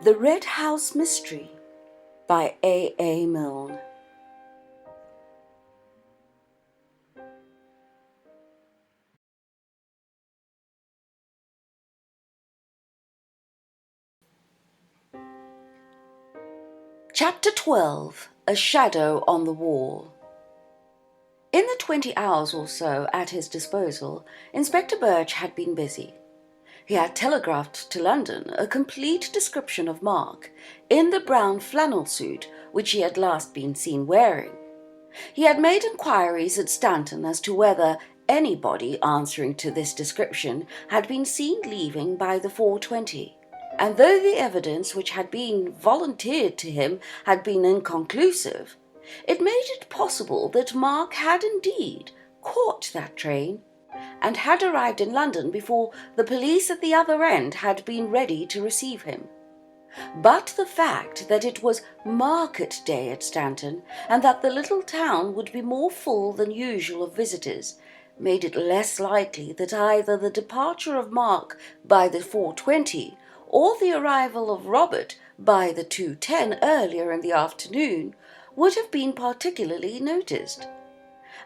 The Red House Mystery by A. Milne. Chapter 12. A Shadow on the Wall. In the 20 hours or so at his disposal, Inspector Birch had been busy. He had telegraphed to London a complete description of Mark, in the brown flannel suit which he had last been seen wearing. He had made inquiries at Stanton as to whether anybody answering to this description had been seen leaving by the 4:20. And though the evidence which had been volunteered to him had been inconclusive, it made it possible that Mark had indeed caught that train, and had arrived in London before the police at the other end had been ready to receive him. But the fact that it was market day at Stanton, and that the little town would be more full than usual of visitors, made it less likely that either the departure of Mark by the 4:20 or the arrival of Robert by the 2:10 earlier in the afternoon would have been particularly noticed.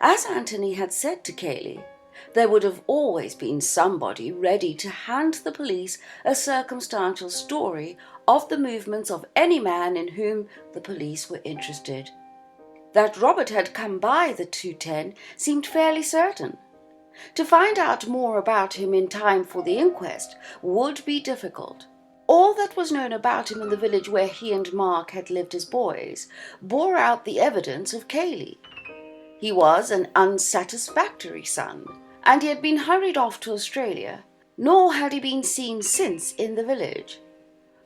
As Anthony had said to Cayley, there would have always been somebody ready to hand the police a circumstantial story of the movements of any man in whom the police were interested. That Robert had come by the 2:10 seemed fairly certain. To find out more about him in time for the inquest would be difficult. All that was known about him in the village where he and Mark had lived as boys bore out the evidence of Cayley. He was an unsatisfactory son, and he had been hurried off to Australia, nor had he been seen since in the village.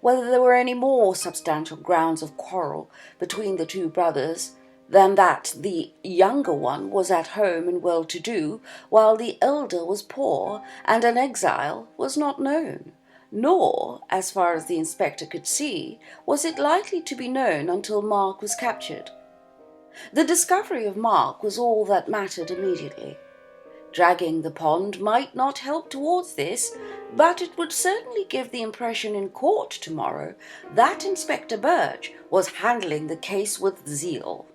Whether there were any more substantial grounds of quarrel between the two brothers than that the younger one was at home and well-to-do, while the elder was poor and an exile, was not known. Nor, as far as the inspector could see, was it likely to be known until Mark was captured. The discovery of Mark was all that mattered immediately. Dragging the pond might not help towards this, but it would certainly give the impression in court tomorrow that Inspector Birch was handling the case with zeal.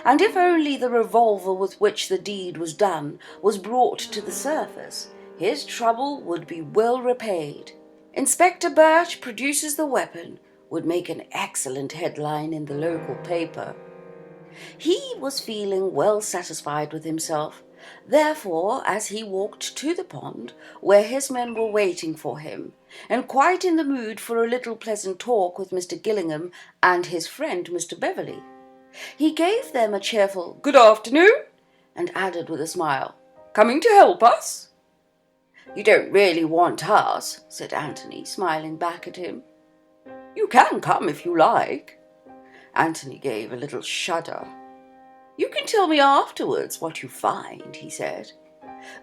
And if only the revolver with which the deed was done was brought to the surface, his trouble would be well repaid. Inspector Birch produces the weapon would make an excellent headline in the local paper. He was feeling well satisfied with himself. Therefore, as he walked to the pond, where his men were waiting for him, and quite in the mood for a little pleasant talk with Mr. Gillingham and his friend Mr. Beverley, he gave them a cheerful "Good afternoon," and added with a smile, "Coming to help us?" "You don't really want us," said Anthony, smiling back at him. "You can come if you like." Anthony gave a little shudder. "You can tell me afterwards what you find," he said.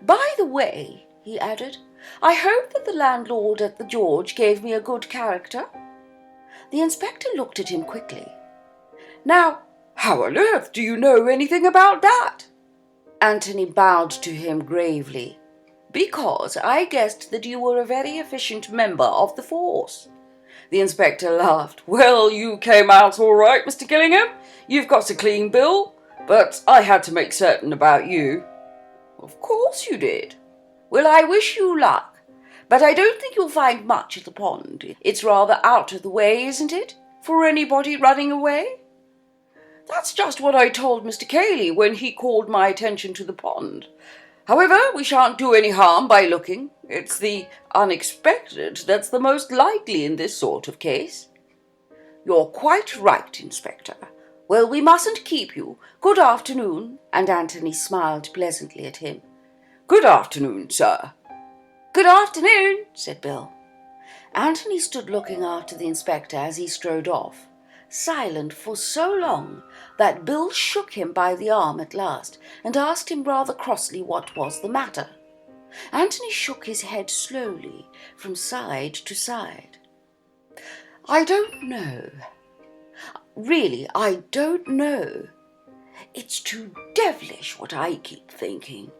"By the way," he added, "I hope that the landlord at the George gave me a good character." The inspector looked at him quickly. "Now, how on earth do you know anything about that?" Anthony bowed to him gravely. "Because I guessed that you were a very efficient member of the force." The inspector laughed. "Well, you came out all right, Mr. Gillingham. You've got a clean bill, but I had to make certain about you." "Of course you did. Well, I wish you luck, but I don't think you'll find much at the pond. It's rather out of the way, isn't it, for anybody running away?" "That's just what I told Mr. Cayley when he called my attention to the pond. However, we shan't do any harm by looking. It's the unexpected that's the most likely in this sort of case." "You're quite right, Inspector. Well, we mustn't keep you. Good afternoon," and Anthony smiled pleasantly at him. "Good afternoon, sir." "Good afternoon," said Bill. Anthony stood looking after the inspector as he strode off, silent for so long that Bill shook him by the arm at last and asked him rather crossly what was the matter. Anthony shook his head slowly from side to side. "I don't know. Really, I don't know. It's too devilish what I keep thinking.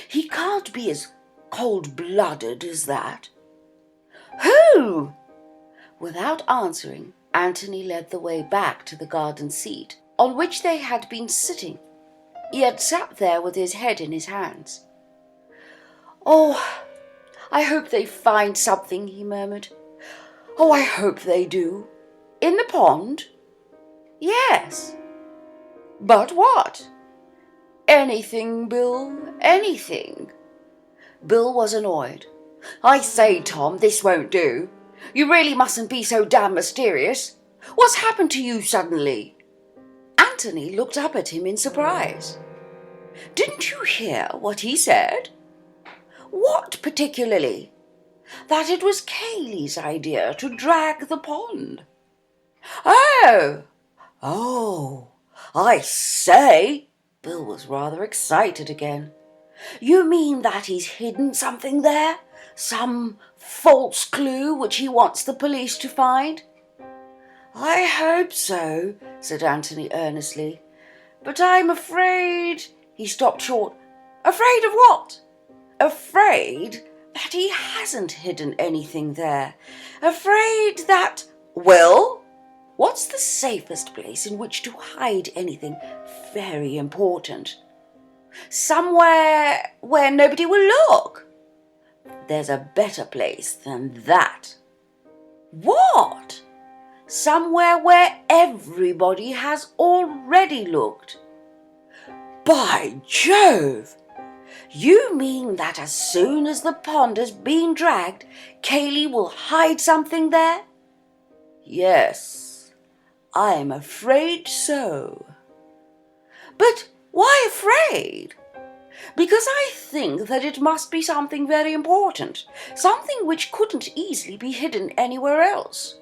He can't be as cold-blooded as that." "Who?" Without answering, Anthony led the way back to the garden seat on which they had been sitting. He had sat there with his head in his hands. "Oh, I hope they find something," he murmured. "Oh, I hope they do." "In the pond?" "Yes." "But what?" "Anything, Bill, anything." Bill was annoyed. "I say, Tom, this won't do. You really mustn't be so damn mysterious. What's happened to you suddenly?" Anthony looked up at him in surprise. "Didn't you hear what he said?" "What particularly?" "That it was Cayley's idea to drag the pond." "Oh! Oh, I say!" Bill was rather excited again. "You mean that he's hidden something there? Some false clue which he wants the police to find?" "I hope so," said Anthony earnestly. "But I'm afraid—" He stopped short. "Afraid of what?" "Afraid that he hasn't hidden anything there. Afraid that—" "Well, what's the safest place in which to hide anything very important?" "Somewhere where nobody will look." "There's a better place than that." "What?" "Somewhere where everybody has already looked." "By Jove! You mean that as soon as the pond has been dragged, Cayley will hide something there?" "Yes, I'm afraid so." "But why afraid?" "Because I think that it must be something very important, something which couldn't easily be hidden anywhere else."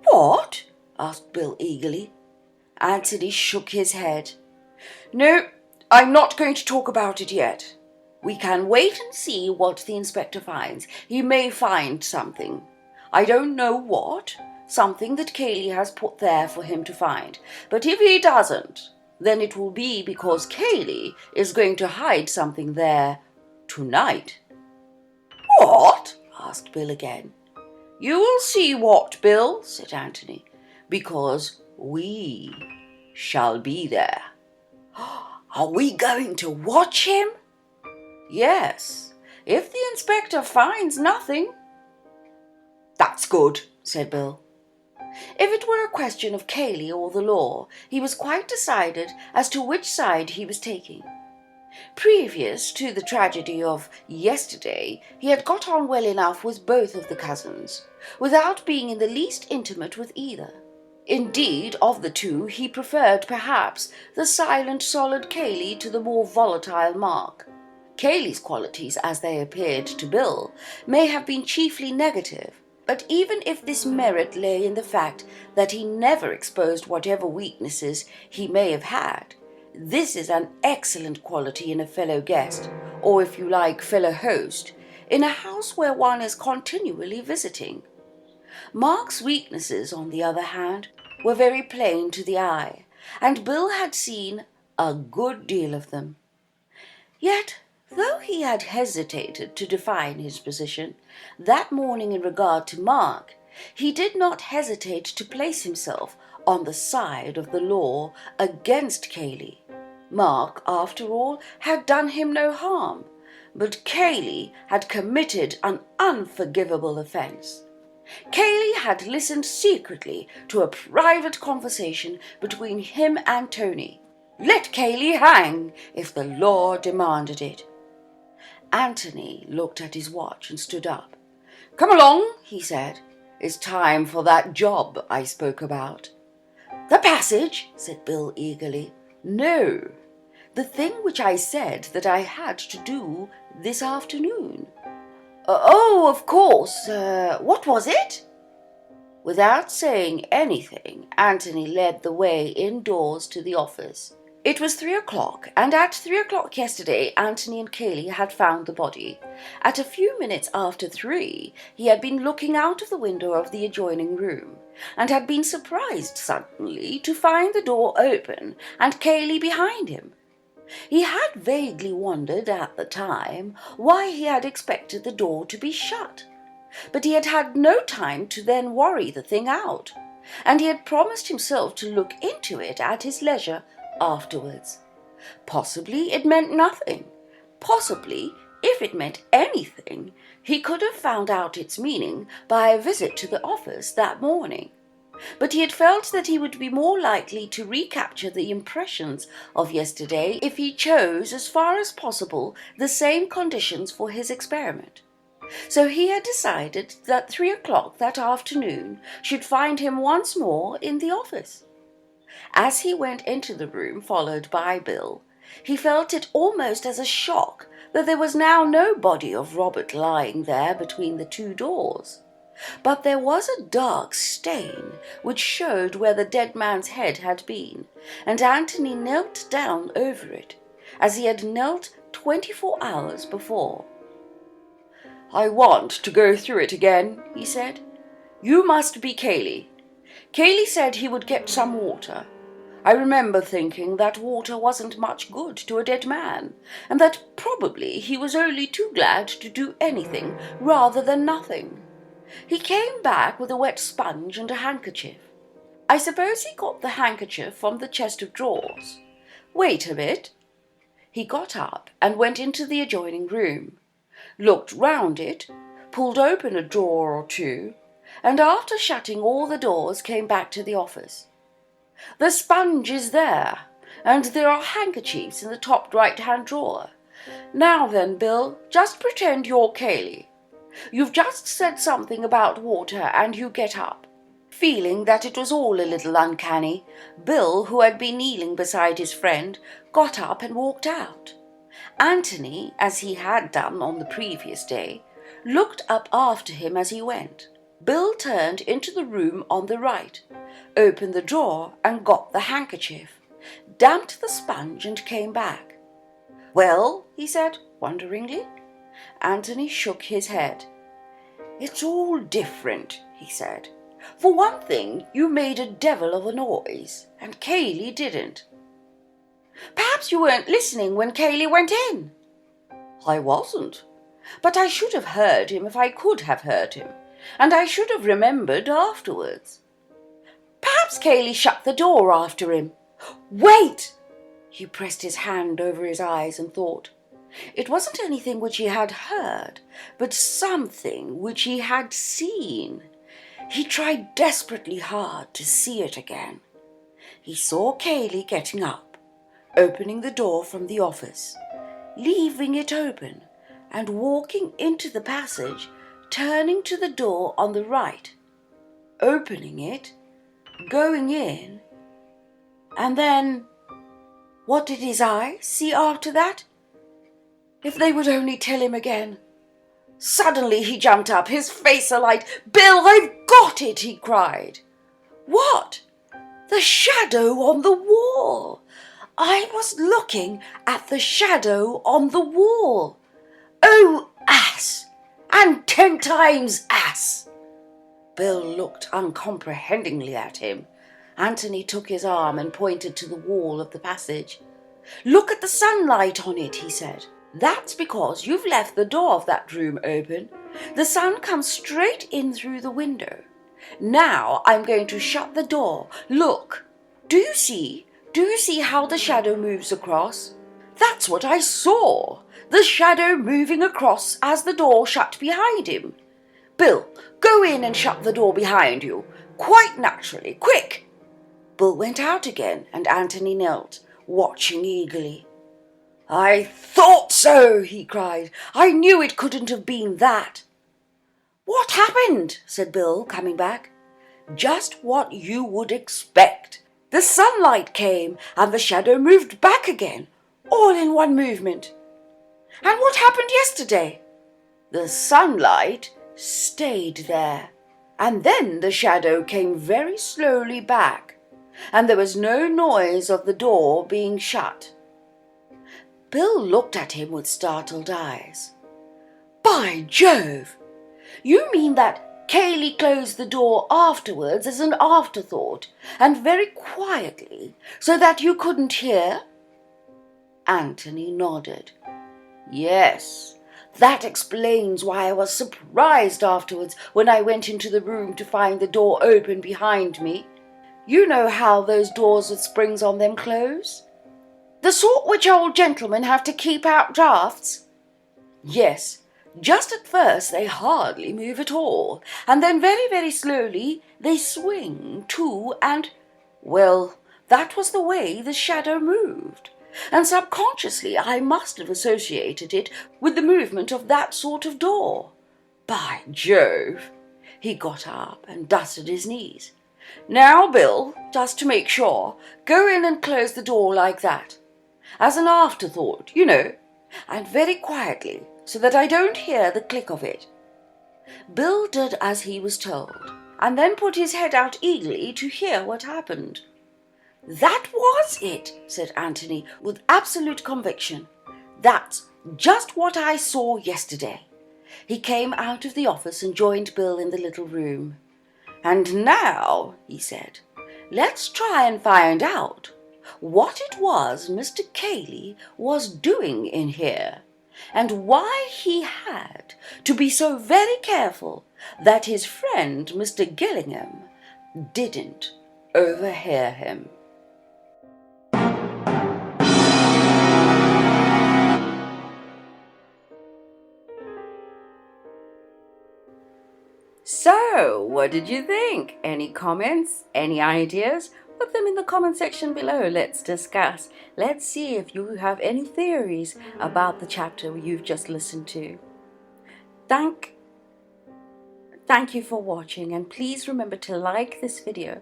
"What?" asked Bill eagerly. Anthony shook his head. "No, I'm not going to talk about it yet. We can wait and see what the inspector finds. He may find something. I don't know what, something that Cayley has put there for him to find. But if he doesn't, then it will be because Cayley is going to hide something there tonight." "What?" asked Bill again. "You will see what, Bill," said Anthony, "because we shall be there." "Are we going to watch him?" "Yes, if the inspector finds nothing." "That's good," said Bill. If it were a question of Cayley or the law, he was quite decided as to which side he was taking. Previous to the tragedy of yesterday, he had got on well enough with both of the cousins, without being in the least intimate with either. Indeed, of the two, he preferred perhaps the silent, solid Cayley to the more volatile Mark. Cayley's qualities, as they appeared to Bill, may have been chiefly negative, but even if this merit lay in the fact that he never exposed whatever weaknesses he may have had, this is an excellent quality in a fellow guest, or if you like, fellow host, in a house where one is continually visiting. Mark's weaknesses, on the other hand, were very plain to the eye, and Bill had seen a good deal of them. Yet, though he had hesitated to define his position that morning in regard to Mark, he did not hesitate to place himself on the side of the law against Cayley. Mark, after all, had done him no harm, but Cayley had committed an unforgivable offence. Cayley had listened secretly to a private conversation between him and Tony. Let Cayley hang if the law demanded it. Anthony looked at his watch and stood up. "Come along," he said. "It's time for that job I spoke about." "The passage?" said Bill eagerly. "No, the thing which I said that I had to do this afternoon." "Oh, of course. What was it?" Without saying anything, Anthony led the way indoors to the office. It was 3 o'clock, and at 3 o'clock yesterday Anthony and Cayley had found the body. At a few minutes after 3, he had been looking out of the window of the adjoining room, and had been surprised suddenly to find the door open and Cayley behind him. He had vaguely wondered at the time why he had expected the door to be shut. but he had had no time to then worry the thing out, and he had promised himself to look into it at his leisure afterwards. Possibly it meant nothing. Possibly, if it meant anything, he could have found out its meaning by a visit to the office that morning. But he had felt that he would be more likely to recapture the impressions of yesterday if he chose, as far as possible, the same conditions for his experiment. So he had decided that 3 o'clock that afternoon should find him once more in the office. As he went into the room, followed by Bill, he felt it almost as a shock that there was now no body of Robert lying there between the two doors. But there was a dark stain which showed where the dead man's head had been, and Anthony knelt down over it, as he had knelt 24 hours before. "I want to go through it again," he said. "You must be Cayley. Cayley said he would get some water. I remember thinking that water wasn't much good to a dead man, and that probably he was only too glad to do anything rather than nothing. He came back with a wet sponge and a handkerchief. I suppose he got the handkerchief from the chest of drawers. Wait a bit." He got up and went into the adjoining room, looked round it, pulled open a drawer or two, and after shutting all the doors came back to the office. "The sponge is there, and there are handkerchiefs in the top right-hand drawer. Now then, Bill, just pretend you're Cayley. You've just said something about water and you get up." Feeling that it was all a little uncanny, Bill, who had been kneeling beside his friend, got up and walked out. Anthony, as he had done on the previous day, looked up after him as he went. Bill turned into the room on the right, opened the drawer and got the handkerchief, damped the sponge and came back. "Well?" he said, wonderingly. Anthony shook his head. "It's all different," he said. "For one thing, you made a devil of a noise, and Cayley didn't." "Perhaps you weren't listening when Cayley went in." "I wasn't, but I should have heard him if I could have heard him, and I should have remembered afterwards." "Perhaps Cayley shut the door after him." "Wait!" He pressed his hand over his eyes and thought. It wasn't anything which he had heard, but something which he had seen. He tried desperately hard to see it again. He saw Cayley getting up, opening the door from the office, leaving it open, and walking into the passage, turning to the door on the right, opening it, going in, and then, what did his eyes see after that? If they would only tell him again. Suddenly he jumped up, his face alight. "Bill, I've got it!" he cried. "What?" "The shadow on the wall. I was looking at the shadow on the wall. Oh, ass! And 10 times ass!" Bill looked uncomprehendingly at him. Anthony took his arm and pointed to the wall of the passage. "Look at the sunlight on it," he said. "That's because you've left the door of that room open. The sun comes straight in through the window. Now I'm going to shut the door. Look. Do you see? Do you see how the shadow moves across? That's what I saw. The shadow moving across as the door shut behind him. Bill, go in and shut the door behind you. Quite naturally. Quick!" Bill went out again, and Anthony knelt, watching eagerly. "I thought so!" he cried. "I knew it couldn't have been that." "What happened?" said Bill, coming back. "Just what you would expect. The sunlight came, and the shadow moved back again, all in one movement." "And what happened yesterday?" "The sunlight stayed there, and then the shadow came very slowly back, and there was no noise of the door being shut." Bill looked at him with startled eyes. "By Jove! You mean that Cayley closed the door afterwards as an afterthought, and very quietly, so that you couldn't hear?" Anthony nodded. "Yes, That explains why I was surprised afterwards when I went into the room to find the door open behind me. You know how those doors with springs on them close? The sort which old gentlemen have to keep out draughts? Yes, just at first they hardly move at all, and then very, very slowly they swing to and, well, that was the way the shadow moved, and subconsciously I must have associated it with the movement of that sort of door. By Jove! He got up and dusted his knees. Now, Bill, just to make sure, go in and close the door like that. As an afterthought, you know, and very quietly, so that I don't hear the click of it. Bill did as he was told, and then put his head out eagerly to hear what happened. That was it, said Anthony with absolute conviction. That's just what I saw yesterday. He came out of the office and joined Bill in the little room. And now, he said, let's try and find out what it was Mr. Cayley was doing in here, and why he had to be so very careful that his friend Mr. Gillingham didn't overhear him. So, what did you think? Any comments? Any ideas? Put them in the comment section below. Let's discuss. Let's see if you have any theories about the chapter you've just listened to. Thank you for watching, and please remember to like this video.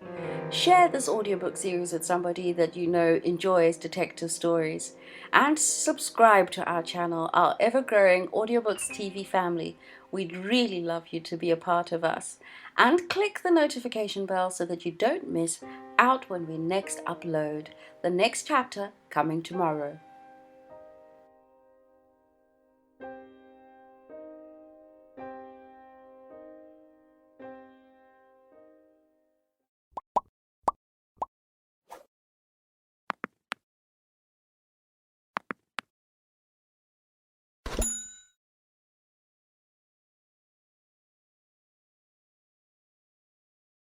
Share this audiobook series with somebody that you know enjoys detective stories, and subscribe to our channel, our ever-growing Audiobooks TV family. We'd really love you to be a part of us. And click the notification bell so that you don't miss out when we next upload. The next chapter coming tomorrow.